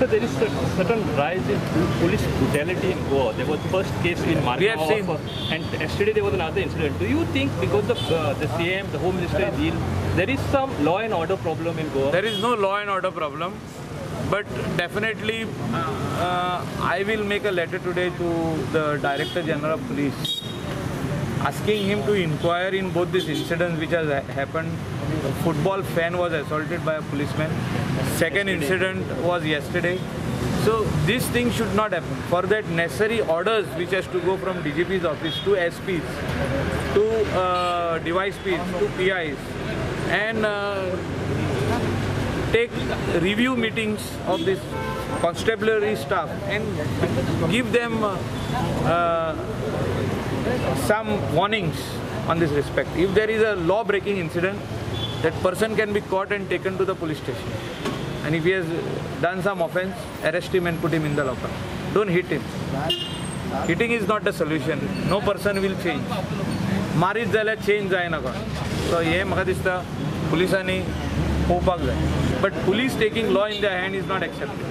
So there is a certain rise in police brutality in Goa. There was first case in Margao. We have seen. And yesterday there was another incident. Do you think because of the CM, the Home Minister is ill, there is some law and order problem in Goa? There is no law and order problem, but definitely I will make a letter today to the Director General of Police, asking him to inquire in both these incidents which has happened. A football fan was assaulted by a policeman. Second incident was yesterday. So this thing should not happen. For that, necessary orders which has to go from DGP's office to SPs, to device Ps, to PIs, and take review meetings of this constabulary staff and give them some warnings on this respect. If there is a law-breaking incident, that person can be caught and taken to the police station. And if he has done some offense, arrest him and put him in the lockup. Don't hit him. Hitting is not the solution. No person will change. Marit जाल्यार change जायना कोण. So हे म्हाका दिसता पुलिसांनी पोवपाक जाय. But police taking law in their hand is not acceptable.